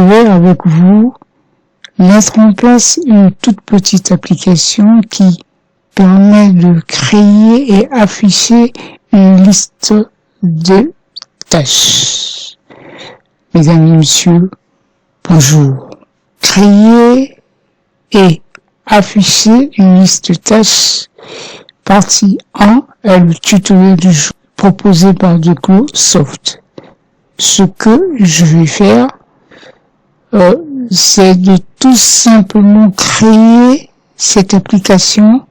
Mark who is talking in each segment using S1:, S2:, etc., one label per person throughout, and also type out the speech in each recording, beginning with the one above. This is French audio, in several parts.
S1: vais avec vous mettre en place une toute petite application qui permet de créer et afficher une liste de tâches. Mesdames et messieurs, bonjour. Créer et afficher une liste de tâches. Partie 1 est le tutoriel du jour proposé par Microsoft. Ce que je vais faire, c'est de tout simplement créer cette application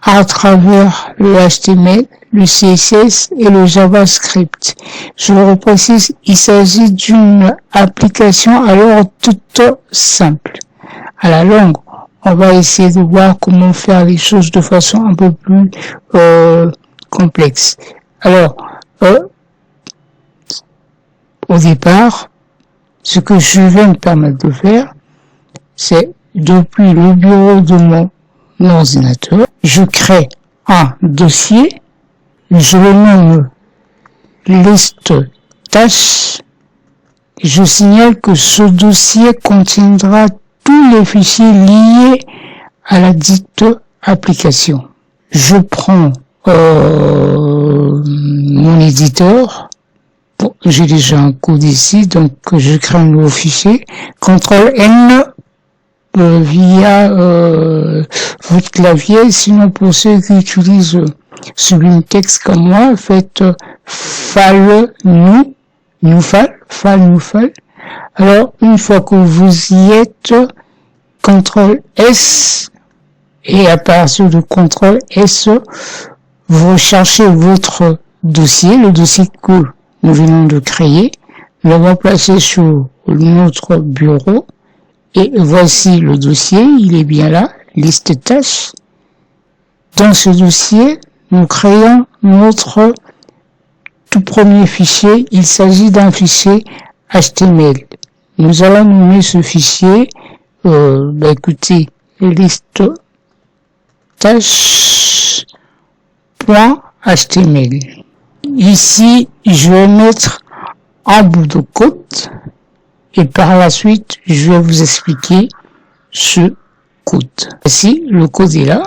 S1: à travers le HTML, le CSS et le JavaScript. Je le reprécise, il s'agit d'une application alors toute simple. À la longue, on va essayer de voir comment faire les choses de façon un peu plus complexe. Alors, au départ, ce que je vais me permettre de faire, c'est depuis le bureau de mon ordinateur, je crée un dossier, je le nomme liste tâches. Je signale que ce dossier contiendra tous les fichiers liés à la dite application. Je prends mon éditeur. Bon, j'ai déjà un code ici, donc je crée un nouveau fichier. CTRL-N via votre clavier. Sinon, pour ceux qui utilisent Sublime Text comme moi, faites file new file. Alors, une fois que vous y êtes, CTRL S, et à partir de CTRL S, vous recherchez votre dossier, le dossier que nous venons de créer. Nous l'avons placé sur notre bureau. Et voici le dossier, il est bien là, liste tâches. Dans ce dossier, nous créons notre tout premier fichier. Il s'agit d'un fichier HTML. Nous allons nommer ce fichier, écoutez, liste tâches.html. Ici, je vais mettre un bout de code et par la suite, je vais vous expliquer ce code. Voici, le code est là.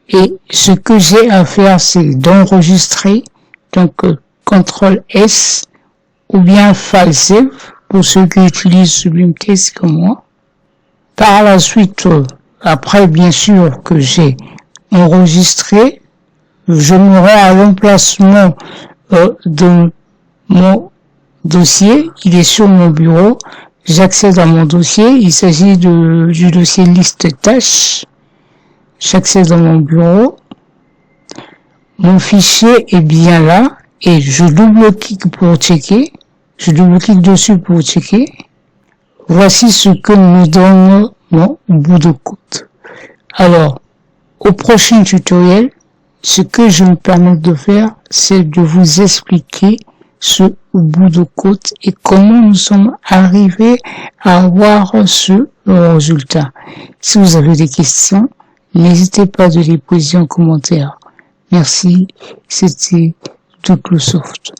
S1: Et ce que j'ai à faire, c'est d'enregistrer, donc CTRL S ou bien File Save pour ceux qui utilisent Sublime Text comme moi. Par la suite, après bien sûr que j'ai enregistré, je me rends à l'emplacement de mon dossier. Il est sur mon bureau. J'accède à mon dossier. Il s'agit du dossier liste tâches. J'accède à mon bureau. Mon fichier est bien là et je double-clique pour checker. Je double-clique dessus pour checker. Voici ce que me donne mon bout de code. Alors, au prochain tutoriel, ce que je me permets de faire, c'est de vous expliquer ce bout de code et comment nous sommes arrivés à avoir ce résultat. Si vous avez des questions, n'hésitez pas à les poser en commentaire. Merci, c'était Microsoft.